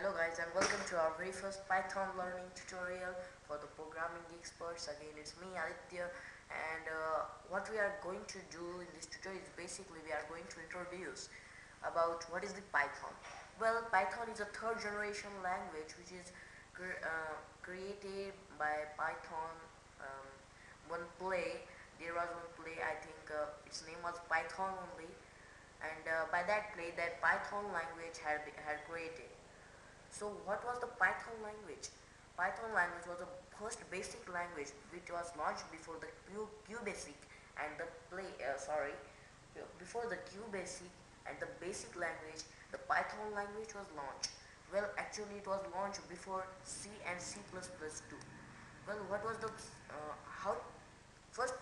Hello guys, and welcome to our very first Python learning tutorial for the programming experts. Again, it's me Aditya, and what we are going to do in this tutorial is basically we are going to introduce about what is the Python. Well, Python is a third generation language which is created by Python. um, One play, there was one play, I think its name was Python only, and by that play that Python language had created. So what was the Python language? Python language was the first basic language which was launched before the QBasic and the before the QBasic and the basic language. The Python language was launched. Well, actually it was launched before C and C++ too. Well, what was the how first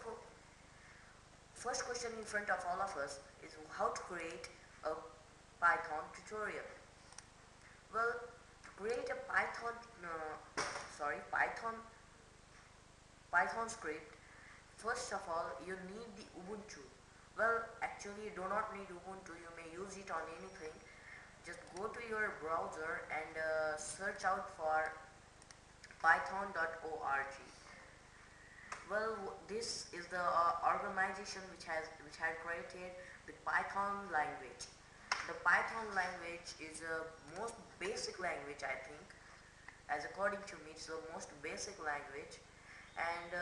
first question in front of all of us is how to create a Python tutorial. Well, to create a Python script, first of all you need the Ubuntu. Well, actually you do not need Ubuntu, you may use it on anything. Just go to your browser and search out for python.org. Well, this is the organization which had created the Python language. The Python language is the most basic language, I think, as according to me it's the most basic language. And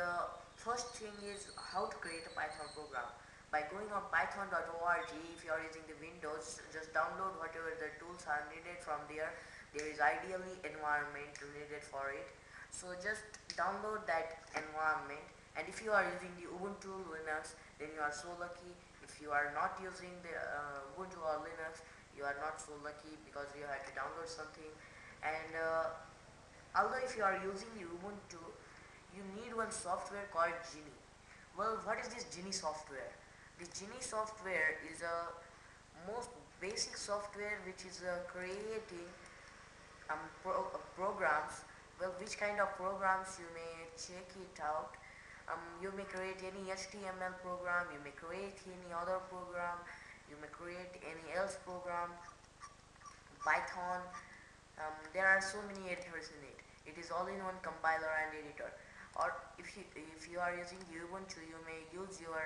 first thing is how to create a Python program. By going on python.org, if you are using the Windows, just download whatever the tools are needed from there. There is ideally environment needed for it, so just download that environment. And if you are using the Ubuntu Linux, then you are so lucky. If you are not using the Ubuntu or Linux, you are not so lucky because you have to download something. And although if you are using the Ubuntu, you need one software called Genie. Well, what is this Genie software? The Genie software is a most basic software which is creating programs. Well, which kind of programs you may check it out. You may create any HTML program, you may create any other program, you may create any else program. Python, there are so many editors in it. It is all-in-one compiler and editor. Or if you are using Ubuntu, you may use your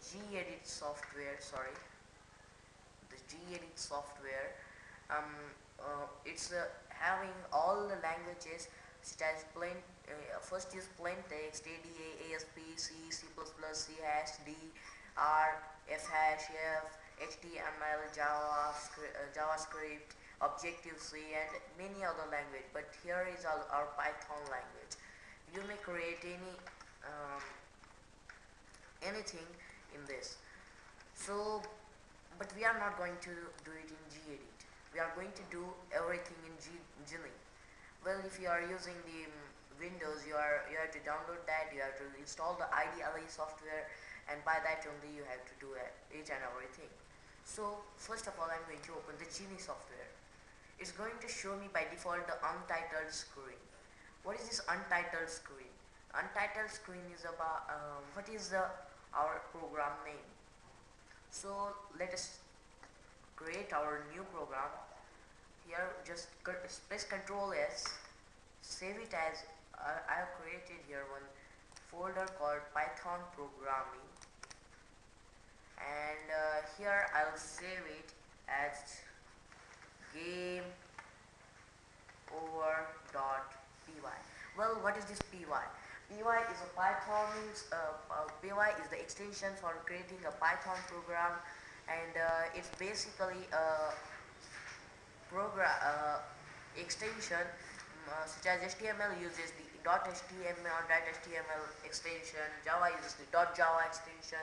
gedit software. The gedit software. It's having all the languages such as first is plain text, ADA, ASP, C, C++, C hash, D, R, F hash, F, HTML, JavaScript, Objective-C, and many other language. But here is our Python language. You may create anything in this. So, but we are not going to do it in gedit. We are going to do everything in Genie. Well, if you are using the Windows, you have to download that. You have to install the IDLE software, and by that only you have to do each and everything. So first of all, I'm going to open the Genie software. It's going to show me by default the untitled screen. What is this untitled screen? Untitled screen is about what is our program name. So let us create our new program. Here just press Ctrl S, save it as I have created here one folder called Python programming, and here I'll save it as game over.py. Well, what is this py? Py is a py is the extension for creating a Python program, and it's basically a program extension such as HTML uses the .html extension, Java uses the .java extension.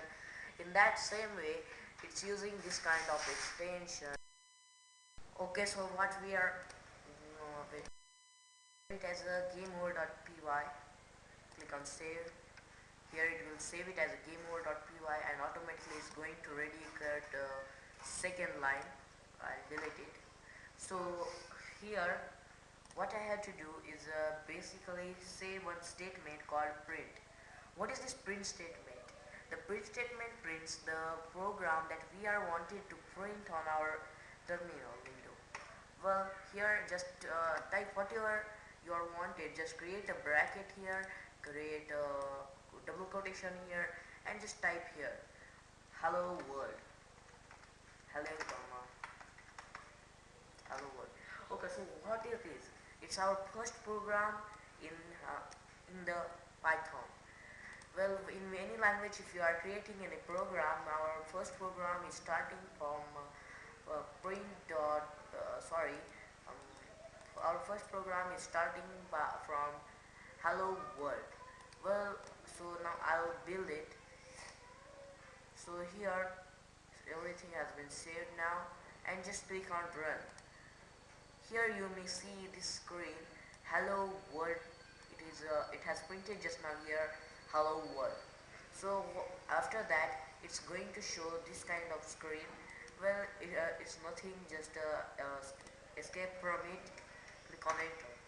In that same way, it's using this kind of extension. Okay, so what we are it as a gameover.py. Click on save. Here it will save it as a gameover.py, and automatically it's going to ready the second line. I'll delete it. So here what I have to do is basically say one statement called print. What is this print statement? The print statement prints the program that we are wanted to print on our terminal window. Well, here just type whatever you are wanted. Just create a bracket here, create a double quotation here, and just type here, hello world, hello comma, hello world. Okay, so what it is? It's our first program in uh, in the Python. Well, in any language, if you are creating any program, our first program is starting from print dot. Sorry, um, our first program is starting from hello world. Well, so now I'll build it. So here everything has been saved now, and just click on run. Here you may see this screen, hello world. It has printed just now here, hello world. So after that it's going to show this kind of screen. Well, it's nothing, just escape from it, click on it,